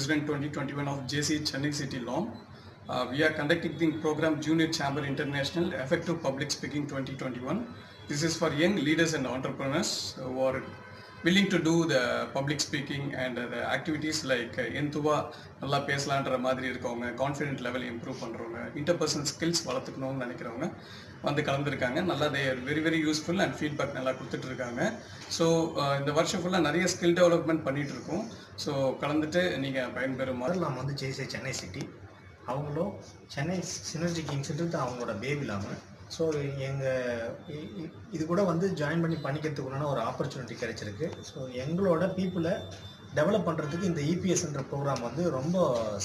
President 2021 of JC Chennai City Law. We are conducting the program Junior Chamber International Effective Public Speaking 2021. This is for young leaders and entrepreneurs who are willing to do the public speaking and the activities like எந்துவா நல்லா பேசலான்ற மாதிரி இருக்கவங்க, confident level improve பண்ணுறவங்க, interpersonal skills வளர்த்துக்கணும்னு நினைக்கிறவங்க வந்து கலந்துருக்காங்க. நல்லா they very very useful and feedback நல்லா கொடுத்துட்ருக்காங்க. So இந்த வருஷம் ஃபுல்லாக நிறைய ஸ்கில் டெவலப்மெண்ட் பண்ணிகிட்ருக்கோம். ஸோ கலந்துட்டு நீங்கள் பயன்பெறுமாறு நம்ம வந்து ஜேசி சென்னை சிட்டி அவங்களும் சென்னை சினர்ஜி கிங்ஸ்ன்றது அவங்களோட பேபி இல்லாமல் ஸோ இது கூட வந்து ஜாயின் பண்ணி பண்ணிக்கிறதுக்குள்ளான ஒரு ஆப்பர்ச்சுனிட்டி கிடைச்சிருக்கு. ஸோ எங்களோட பீப்புளை டெவலப் பண்ணுறதுக்கு இந்த இபிஎஸ்ன்ற ப்ரோக்ராம் வந்து ரொம்ப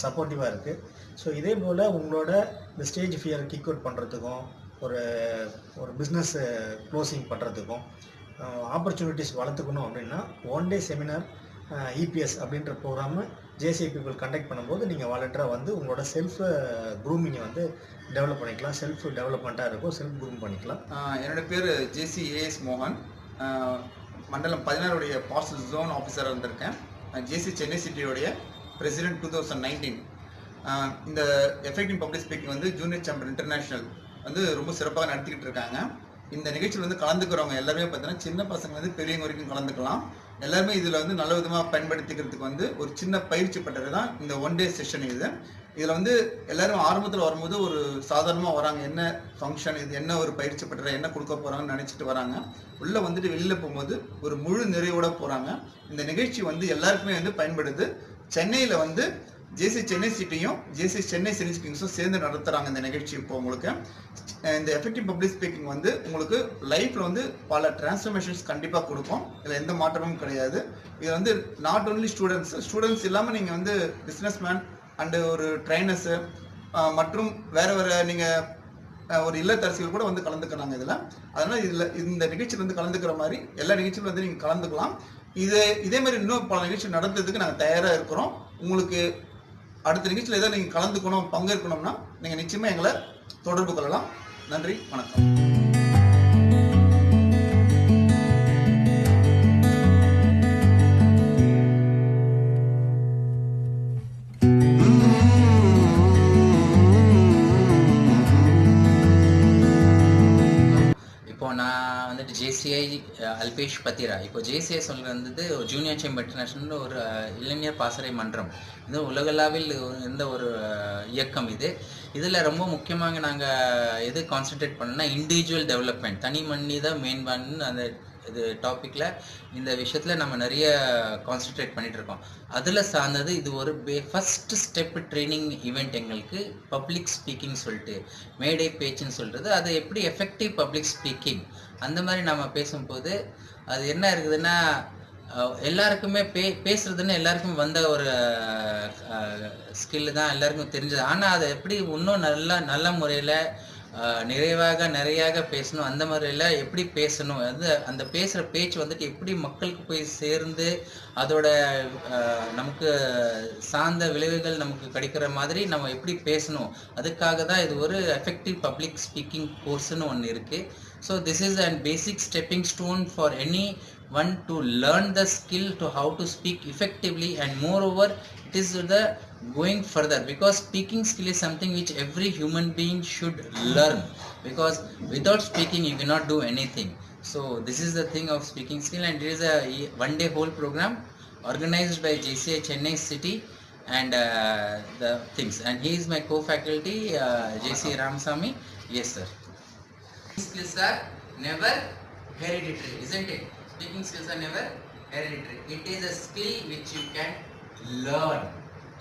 சப்போர்ட்டிவாக இருக்குது. ஸோ இதே போல் உங்களோட இந்த ஸ்டேஜ் ஃபியர் கிக் அவுட் பண்ணுறதுக்கும் ஒரு பிஸ்னஸ் க்ளோசிங் பண்ணுறதுக்கும் ஆப்பர்ச்சுனிட்டிஸ் வளர்த்துக்கணும் அப்படின்னா 1 டே செமினார் இபிஎஸ் அப்படின்ற ப்ரோக்ராமு ஜேசிஐ பீப்புள் கண்டக்ட் பண்ணும்போது நீங்கள் வாலண்டராக வந்து உங்களோட செல்ஃப் க்ரூமிங்கை வந்து டெவலப் பண்ணிக்கலாம். செல்ஃப் டெவலப்மெண்ட்டாக இருக்கும், செல்ஃப் க்ரூம் பண்ணிக்கலாம். என்னோடய பேர் ஜேசி ஏஎஸ் மோகன், மண்டலம் 16 பார்சல் ஜோன் ஆஃபீஸராக வந்திருக்கேன். ஜேசி சென்னை சிட்டியோடைய பிரசிடென்ட் 2019. இந்த எஃபெக்டிவ் பப்ளிக் ஸ்பீக்கிங் வந்து ஜூனியர் சேம்பர் இன்டர்நேஷ்னல் வந்து ரொம்ப சிறப்பாக நடத்திக்கிட்டு இருக்காங்க. இந்த நிகழ்ச்சியில் வந்து கலந்துக்கிறவங்க எல்லாருமே பார்த்தீங்கன்னா சின்ன பசங்க வந்து பெரியவங்க வரைக்கும் கலந்துக்கலாம். எல்லாருமே இதில் வந்து நல்ல விதமாக பயன்படுத்திக்கிறதுக்கு வந்து ஒரு சின்ன பயிற்சி பட்டது தான் இந்த 1 டே செஷன். இதில் வந்து எல்லோரும் ஆரம்பத்தில் வரும்போது ஒரு சாதாரணமாக வராங்க, என்ன ஃபங்க்ஷன் இது, என்ன ஒரு பயிற்சி பட்டறை, என்ன கொடுக்க போகிறாங்கன்னு நினச்சிட்டு வராங்க. உள்ளே வந்துட்டு வெளியில் போகும்போது ஒரு முழு நிறைவோடு போகிறாங்க. இந்த நிகழ்ச்சி வந்து எல்லாருக்குமே வந்து பயன்படுது. சென்னையில் வந்து ஜேசி சென்னை சிட்டியும் ஜேசி சென்னை சினர்ஜி கிங்ஸும் சேர்ந்து நடத்துகிறாங்க இந்த நிகழ்ச்சி. இப்போ உங்களுக்கு இந்த எஃபெக்டிவ் பப்ளிக் ஸ்பீக்கிங் வந்து உங்களுக்கு லைஃப்பில் வந்து பல டிரான்ஸ்ஃபர்மேஷன்ஸ் கண்டிப்பாக கொடுக்கும். இதில் எந்த மாற்றமும் கிடையாது. இது வந்து நாட் ஓன்லி ஸ்டூடெண்ட்ஸ் இல்லாமல் நீங்கள் வந்து பிஸ்னஸ் மேன் அண்டு ஒரு ட்ரைனர்ஸு மற்றும் வேறு நீங்கள் ஒரு இல்லத்தரசிகள் கூட வந்து கலந்துக்கிறாங்க இதில். அதனால் இந்த நிகழ்ச்சியில் வந்து கலந்துக்கிற மாதிரி எல்லா நிகழ்ச்சியிலும் வந்து நீங்கள் கலந்துக்கலாம். இதே மாதிரி இன்னும் பல நிகழ்ச்சி நடத்துறதுக்கு நாங்கள் தயாராக இருக்கிறோம். உங்களுக்கு அடுத்த நிகழ்ச்சியில் ஏதாவது நீங்கள் கலந்துக்கணும், பங்கேற்கணும்னா நீங்கள் நிச்சயமாக எங்களை தொடர்பு கொள்ளலாம். நன்றி, வணக்கம். இப்போ நான் வந்துட்டு ஜேசிஐ அல்பேஷ் பத்திரா. இப்போ ஜேசிஐ சொல்கிறது ஜூனியர் சேம்பர் இன்டர்நேஷனல் ஒரு இளைஞர் பாசறை மன்றம். இது உலகளாவில் இருந்த ஒரு இயக்கம். இதில் ரொம்ப முக்கியமாக நாங்கள் எது கான்சென்ட்ரேட் பண்ணோன்னா இண்டிவிஜுவல் டெவலப்மெண்ட், தனி மனித மேம்பாடுன்னு அந்த இது டாப்பிக்கில் இந்த விஷயத்தில் நம்ம நிறைய கான்சென்ட்ரேட் பண்ணிகிட்ருக்கோம். அதில் சார்ந்தது இது ஒரு ஃபஸ்ட்டு ஸ்டெப் ட்ரைனிங் ஈவெண்ட் எங்களுக்கு பப்ளிக் ஸ்பீக்கிங் சொல்லிட்டு மேடை பேச்சுன்னு சொல்கிறது. அது எப்படி எஃபெக்டிவ் பப்ளிக் ஸ்பீக்கிங் அந்த மாதிரி நம்ம பேசும்போது அது என்ன இருக்குதுன்னா எல்லாருக்குமே பேசுறதுன்னு எல்லாருக்கும் வந்த ஒரு ஸ்கில்லு தான், எல்லாருக்கும் தெரிஞ்சது. ஆனால் அதை எப்படி இன்னும் நல்ல முறையில் நிறையாக பேசணும், அந்த மாதிரியில் எப்படி பேசணும், அந்த பேசுகிற பேச்சு வந்துட்டு எப்படி மக்களுக்கு போய் சேர்ந்து அதோட நமக்கு சார்ந்த விளைவுகள் நமக்கு கிடைக்கிற மாதிரி நம்ம எப்படி பேசணும், அதுக்காக தான் இது ஒரு எஃபெக்டிவ் பப்ளிக் ஸ்பீக்கிங் கோர்ஸ்னு ஒன்று இருக்குது. So this is and basic stepping stone for anyone to learn the skill to how to speak effectively, and moreover it is the going further, because speaking skill is something which every human being should learn, because without speaking you cannot do anything. So this is the thing of speaking skill, and it is a 1 day whole program organized by JCI Chennai City and the things, and he is my co-faculty JC Ramasamy. Yes sir. Skills are never hereditary, isn't it? Speaking skills are never hereditary. It is a skill which you can learn.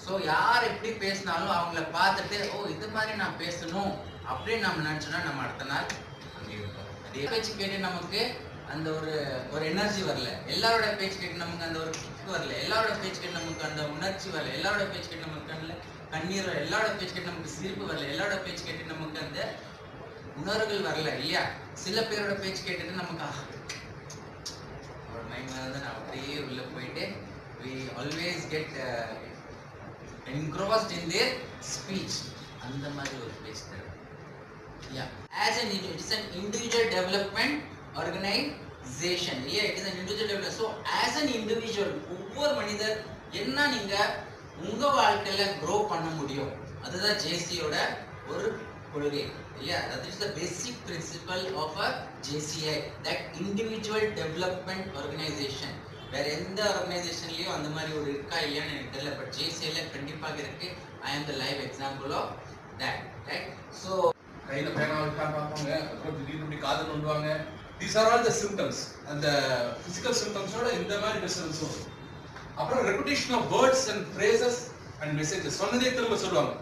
So யார் எப்படி பேசினாலும் அவங்கள பார்த்துட்டு இது மாதிரி நான் பேசணும் அப்படின்னு நம்ம நினச்சோன்னா நம்ம அடுத்த நாள் அங்கே இருப்போம். அதே பேச்சு கேட்டு நமக்கு அந்த ஒரு எனர்ஜி வரல, எல்லாரோட பேச்சு கேட்டு நமக்கு அந்த ஒரு கிக் வரல, எல்லாரோட பேச்சு கேட்டு நமக்கு அந்த உணர்ச்சி வரல, எல்லாரோட பேச்சு கேட்டு நமக்கு கண்ணில் கண்ணீர் வரல, எல்லாரோட பேச்சு கேட்டு நமக்கு சிரிப்பு வரல, எல்லாரோட பேச்சு கேட்டு நமக்கு அந்த உணர்வுகள் வரல இல்லையா? சில பேரோட பேச்சு கேட்டுட்டு நமக்கு அவரோட மைண்ட் வந்து நான் அப்படியே உள்ளே போயிட்டு we always get engrossed in their speech. அந்த மாதிரி ஒரு பேச்சு தேவை. It is an individual development organization. It is an individual development. So as an individual, ஒவ்வொரு மனிதர் என்ன நீங்க உங்க வாழ்க்கையில க்ரோ பண்ண முடியும். அதுதான் ஜேசியோட ஒரு கொள்கை இல்லையா? that is the basic principle of a JCI, that individual development organization. வேற எந்த ஆர்கனைசேஷன்லயும் அந்த மாதிரி ஒரு இருக்கா இல்லையான்னு எனக்கு தெரியல, பட் ஜேசிஐல கண்டிப்பாக இருக்கு. I am the live example of that, right? So கையில பேனா வைக்காம பார்ப்பாங்க, அப்புறம் திடீர்னு இப்படி காதல் பண்ணுவாங்க. These are all the symptoms. அந்த physical symptomஸோட இந்த மாதிரி டிஸ்டர்பன்ஸும் வரும். அப்புறம் repetition of words and phrases and messages, சொன்னதே திரும்ப சொல்லுவாங்க.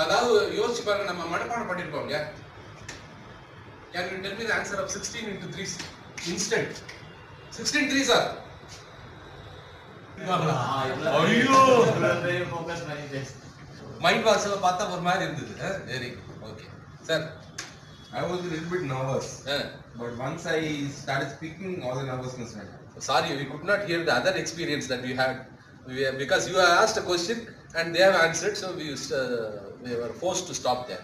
அதாவது யோசிச்சு பாருங்க, நம்ம மனப்பாடம் பண்ணிருப்போம் இல்லையா? Can you tell me the answer of 16 into 3 instant? 16 3s are ஐயோ ஃபோக்கஸ் பண்ணிட்டு மைண்ட் வாட்ஸ்ல பார்த்தா ஒரு மாதிரி இருந்தது. Very okay sir. I was a little bit nervous, but once I started speaking, all the nervousness went. Sorry, we could not hear the other experience that you had, because you have asked a question and they have answered, so we were forced to stop there.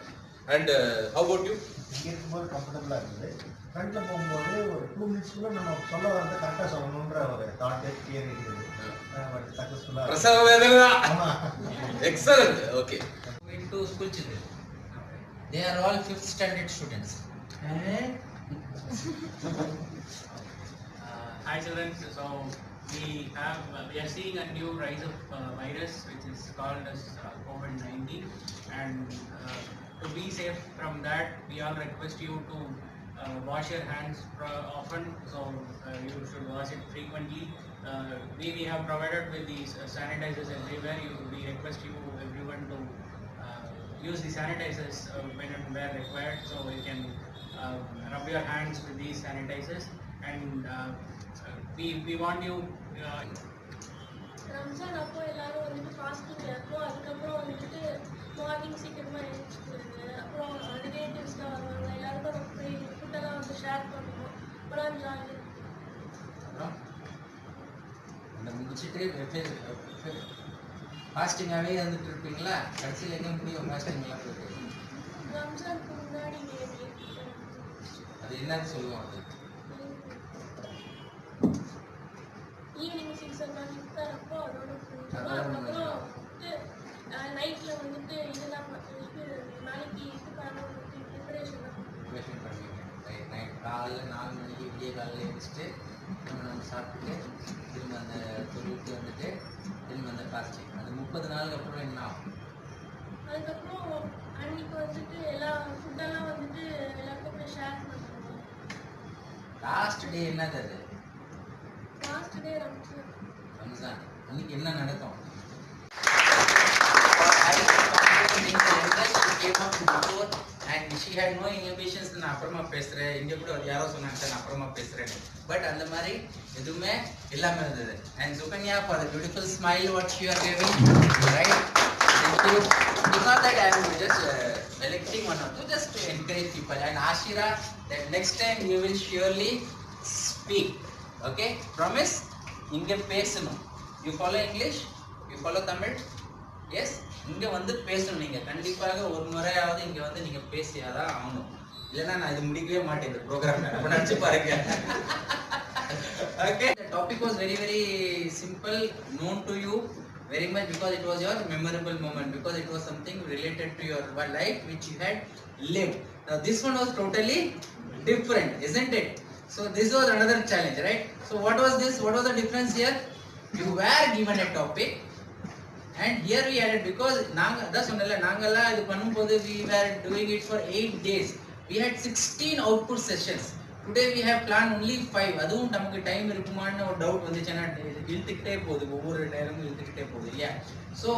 And how about you? இங்கே இருக்கும்போது கம்ஃபர்டபுளாக இருந்தது. ஃப்ரண்ட்டில் போகும்போது ஒரு 2 மினிட்ஸ்க்குள்ளே நம்ம சொல்ல வரதை கரெக்டாக சொல்லணுன்ற ஒரு தாட்டே கிளியர் இருக்குது. பட் சக்ஸஸ்ஃபுல்லாக பிரசவ வேதனா. ஆமாம். Excellent. Okay. into school children, they are all 5th standard students. Hi children, so we are seeing a new rise of virus which is called as COVID-19, and to be safe from that we all request you to wash your hands often, so you should wash it frequently. We have provided with these sanitizers everywhere. We request you everyone to use the sanitizers when and where required, so you can rub your hands with these sanitizers, and we want you Ramzan அப்போ எல்லாரும் வந்துட்டு fasting அப்போ அதுக்கப்புறம் வந்துட்டு morning சீக்கிரமாக எழுந்திரிச்சிருங்க. அப்புறம் ரிலேட்டிவ்ஸ்லாம் வருவாங்க, எல்லாருக்கும் ஃபுட்டெல்லாம் வந்து ஷேர் பண்ணுவோம். அப்புறம் ஜாலி அந்த முடிச்சுட்டு ஃபாஸ்டிங்காகவே வந்துட்டு இருப்பீங்களா? கடைசியில் எங்கே முடியும் ஃபாஸ்டிங்லாம் போயிட்டு? ரம்ஜானுக்கு முன்னாடி அது என்னன்னு சொல்லுவோம். அது ஈவினிங் 6 o'clock இஃப்தார் அப்போ அதோட அதுக்கப்புறம் நைட்டில் வந்துட்டு இதெல்லாம் நாளைக்கு இதுக்கான ப்ரிப்பரேஷன் பண்ணுவீங்க. நைட் காலைல 4 மணிக்கு விடிய காலையில் எழுந்திரிச்சிட்டு நம்ம சாப்பிட்டுட்டு திரும்ப அந்த தொழிலுக்கு வந்துட்டு திரும்ப அந்த ஃபாஸ்டிங். அது 30 நாளுக்கு அப்புறம் என்ன ஆகும்? அதுக்கப்புறம் அன்னைக்கு வந்துட்டு எல்லா ஃபுட்டெல்லாம் வந்துட்டு எல்லாருக்கும் ஷேர் பண்ணுவோம். லாஸ்ட் டே என்னது? அது லாஸ்ட் டே ரம்ஜான். அன்னைக்கு என்ன நடக்கும்? and she had no inhibitions. நான் அப்புறமா பேசுறேன், இங்க கூட யாரோ சொன்னாங்க நான் அப்புறமா பேசுறேன், பட் அந்த மாதிரி எதுவுமே இல்லாம இருந்தது. and Sukanya for the beautiful smile what you are giving, right? Thank you. It's not that I am just electing one or two, just to encourage people. And Ashira, that next time you will surely speak. Okay, promise? இங்க பேசணும். You follow English? You follow Tamil? Yes? இங்க வந்து பேசணும். நீங்க கண்டிப்பாக ஒரு முறையாவது இங்க வந்து நீங்க பேசியாதான் ஆகணும். இல்லைன்னா நான் இது முடிக்கவே மாட்டேன் இந்த ப்ரோக்ராம். அப்ப நினைச்சு பாருங்க. Okay, the topic was very simple, known to you very much because it was your memorable moment, because it was something related to your life which you had lived. Now this one was totally different, isn't it? So this was another challenge, right? So what was this? What was the difference here? You were given a topic and here we added, because நாங்க அதான் சொன்னல நாங்கலாம் இது பண்ணும்போது we were doing it for 8 days. We had 16 output sessions. Today we have planned only 5. அதுவும் நமக்கு time இருக்குமான்னு ஒரு டவுட் வந்துச்சுன்னா இழுத்துக்கிட்டே போகுது, ஒவ்வொரு நேரமும் இழுத்துக்கிட்டே போகுது இல்லையா? So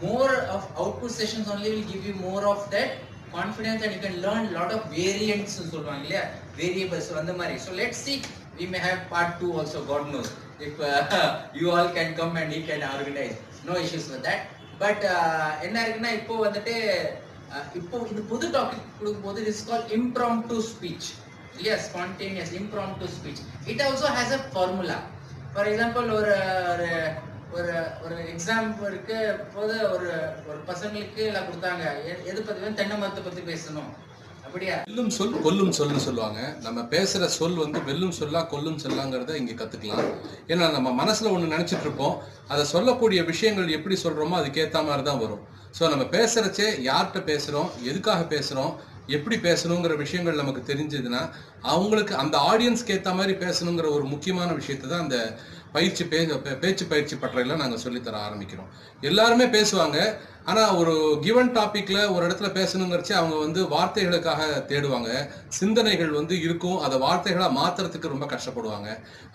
more of output sessions only will give you more of that confidence and you can learn lot of variants சொல்லுவாங்க இல்லையா, variables அந்த மாதிரி. So let's see, we may have part 2 also, God knows, if you all can come and you can organize, no issues with that. But என்ன இருக்குன்னா இப்போ வந்துட்டு இப்போ இந்த புது டாபிக் கொடுக்கும்போது it is called impromptu speech. Yes, spontaneous impromptu speech. It also has a formula. For example, ஒரு எக்ஸாம்பிளுக்கு போது ஒரு பசங்களுக்கு எல்லாம் கொடுத்தாங்க, எது பத்தி தென்னை மரத்தை பத்தி பேசணும் அப்படியா? வெல்லும் சொல் கொல்லும் சொல்னு சொல்லுவாங்க. நம்ம பேசுற சொல் வந்து வெல்லும் சொல்லா கொல்லும் சொல்லாங்கிறத இங்க கத்துக்கலாம். ஏன்னா நம்ம மனசுல ஒண்ணு நினைச்சிட்டு இருப்போம், அதை சொல்லக்கூடிய விஷயங்கள் எப்படி சொல்றோமோ அதுக்கேத்த மாதிரி தான் வரும். ஸோ நம்ம பேசுறச்சே யார்கிட்ட பேசுறோம், எதுக்காக பேசுறோம், எப்படி பேசணுங்கிற விஷயங்கள் நமக்கு தெரிஞ்சதுன்னா அவங்களுக்கு அந்த ஆடியன்ஸ்க்கு ஏற்ற மாதிரி பேசணுங்கிற ஒரு முக்கியமான விஷயத்தை தான் அந்த பேச்சு பயிற்சி பட்டறையில நாங்கள் சொல்லித்தர ஆரம்பிக்கிறோம். எல்லாருமே பேசுவாங்க, ஆனால் ஒரு கிவன் டாபிக்ல ஒரு இடத்துல பேசணுங்கிறச்சு அவங்க வந்து வார்த்தைகளுக்காக தேடுவாங்க. சிந்தனைகள் வந்து இருக்கும், அதை வார்த்தைகளாக மாத்துறதுக்கு ரொம்ப கஷ்டப்படுவாங்க.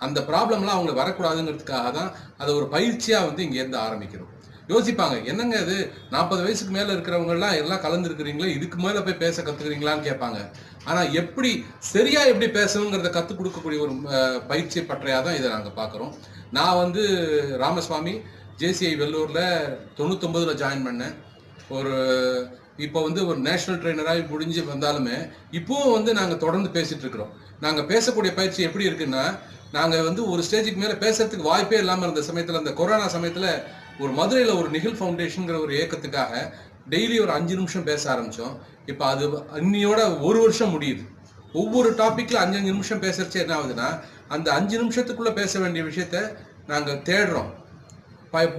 அந்த ப்ராப்ளம்லாம் அவங்களுக்கு வரக்கூடாதுங்கிறதுக்காக தான் அதை ஒரு பயிற்சியாக வந்து இங்கேருந்து ஆரம்பிக்கிறோம். யோசிப்பாங்க, என்னங்க இது 40 வயசுக்கு மேலே இருக்கிறவங்கலாம் எல்லாம் கலந்துருக்கிறீங்களே, இதுக்கு மேலே போய் பேச கற்றுக்கிறீங்களான்னு கேட்பாங்க. ஆனால் எப்படி சரியாக எப்படி பேசணுங்கிறத கற்றுக் கொடுக்கக்கூடிய ஒரு பயிற்சி பற்றையாக தான் இதை நாங்கள் பார்க்குறோம். நான் வந்து ராமசுவாமி ஜேசிஐ வெள்ளூரில் 99 ஜாயின் பண்ணேன். இப்போ வந்து ஒரு நேஷனல் ட்ரெயினராக முடிஞ்சு வந்தாலுமே இப்போவும் வந்து நாங்கள் தொடர்ந்து பேசிகிட்டு இருக்கிறோம். நாங்கள் பேசக்கூடிய பயிற்சி எப்படி இருக்குன்னா, நாங்கள் வந்து ஒரு ஸ்டேஜுக்கு மேலே பேசுறதுக்கு வாய்ப்பே இல்லாமல் இருந்த சமயத்தில், அந்த கொரோனா சமயத்தில் ஒரு மதுரையில் ஒரு நிகில் ஃபவுண்டேஷனுங்கிற ஒரு இயக்கத்துக்காக டெய்லி ஒரு 5 நிமிஷம் பேச ஆரம்பித்தோம். இப்போ அது இன்னையோட 1 வருஷம் முடியுது. ஒவ்வொரு டாப்பிக்கில் 5 நிமிஷம் பேசுறச்சே என்ன ஆகுதுன்னா, அந்த 5 நிமிஷத்துக்குள்ளே பேச வேண்டிய விஷயத்த நாங்கள் தேடுறோம்,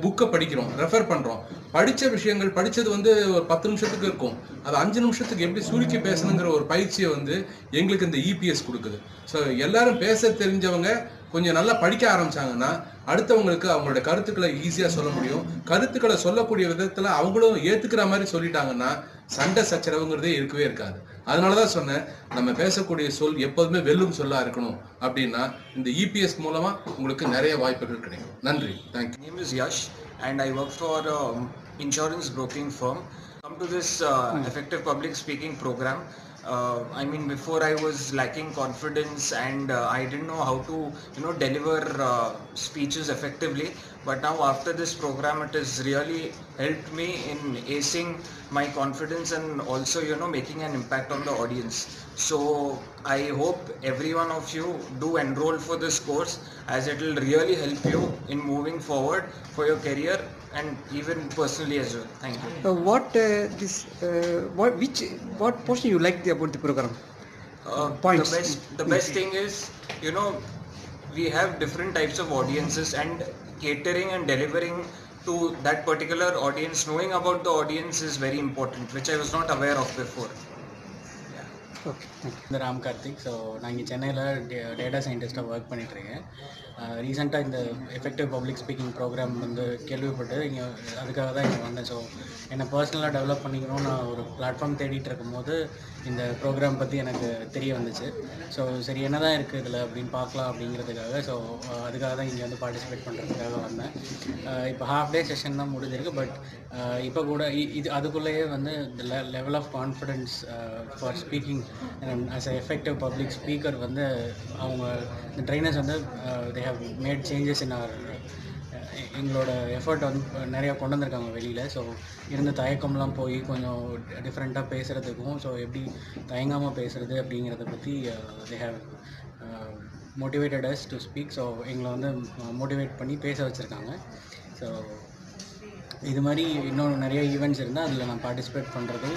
புக்கை படிக்கிறோம், ரெஃபர் பண்ணுறோம். படித்த விஷயங்கள் படித்தது வந்து ஒரு 10 நிமிஷத்துக்கு இருக்கும், அது 5 நிமிஷத்துக்கு எப்படி சுருக்கி பேசணுங்கிற ஒரு பயிற்சியை வந்து எங்களுக்கு இந்த இபிஎஸ் கொடுக்குது. ஸோ எல்லாரும் பேச தெரிஞ்சவங்க கொஞ்சம் நல்லா படிக்க ஆரம்பிச்சாங்கன்னா அடுத்தவங்களுக்கு அவங்களோட கருத்துக்களை ஈஸியாக சொல்ல முடியும். கருத்துக்களை சொல்லக்கூடிய விதத்தில் அவங்களும் ஏற்றுக்கிற மாதிரி சொல்லிட்டாங்கன்னா சண்டை சச்சரவுங்கிறதே இருக்கவே இருக்காது. அதனால தான் சொன்னேன், நம்ம பேசக்கூடிய சொல் எப்போதுமே வெல்லும் சொல்லா இருக்கணும். அப்படின்னா இந்த இபிஎஸ் மூலமா உங்களுக்கு நிறைய வாய்ப்புகள் கிடைக்கும். நன்றி, thank you. My name is Yash and I work for insurance broking firm. Come to this effective public speaking program. I mean, before I was lacking confidence and I didn't know how to deliver speeches effectively, but now after this program it has really helped me in acing my confidence and also making an impact on the audience. So I hope every one of you do enroll for this course, as it will really help you in moving forward for your career and even personally as well. Thank you. What portion you liked about the program? Points. The best thing is, we have different types of audiences, and catering and delivering to that particular audience, knowing about the audience is very important, which I was not aware of before. Okay, thank you. இந்த Ram Karthik. So நான் இங்கே சென்னையில் data சயின்டிஸ்ட்டாக work பண்ணிகிட்ருக்கேன். ரீசெண்டாக இந்த effective public speaking program வந்து கேள்விப்பட்டு இங்கே அதுக்காக தான் இங்கே வந்தேன். ஸோ என்னை பர்சனலாக டெவலப் பண்ணிக்கணும்னு நான் ஒரு பிளாட்ஃபார்ம் தேடிட்டு இருக்கும்போது இந்த ப்ரோக்ராம் பற்றி எனக்கு தெரிய வந்துச்சு. ஸோ சரி என்ன தான் இருக்குது இதில் அப்படின்னு பார்க்கலாம் அப்படிங்கிறதுக்காக, ஸோ அதுக்காக தான் இங்கே வந்து பார்ட்டிசிபேட் பண்ணுறதுக்காக வந்தேன். இப்போ ஹாஃப் டே செஷன் தான் முடிஞ்சிருக்கு. பட் இப்போ கூட இது அதுக்குள்ளேயே வந்து இந்த level of confidence for speaking as a effective public speaker வந்து அவங்க இந்த ட்ரைனர்ஸ் வந்து they have made changes in our எங்களோட எஃபர்ட் வந்து நிறையா கொண்டு வந்திருக்காங்க வெளியில். ஸோ இருந்த தயக்கம்லாம் போய் கொஞ்சம் டிஃப்ரெண்ட்டாக பேசுகிறதுக்கும், ஸோ எப்படி தயங்காமல் பேசுகிறது அப்படிங்கிறத பற்றி they have motivated us to speak. So எங்களை வந்து மோட்டிவேட் பண்ணி பேச வச்சுருக்காங்க. ஸோ இது மாதிரி இன்னும் நிறைய ஈவெண்ட்ஸ் இருந்தால் அதில் நான் பார்ட்டிசிபேட் பண்ணுறது,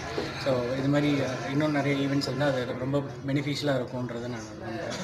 ஸோ இது மாதிரி இன்னும் நிறைய ஈவெண்ட்ஸ் இருந்தால் அது ரொம்ப பெனிஃபிஷியலாக இருக்கும்ன்றதை நான் நம்புகிறேன்.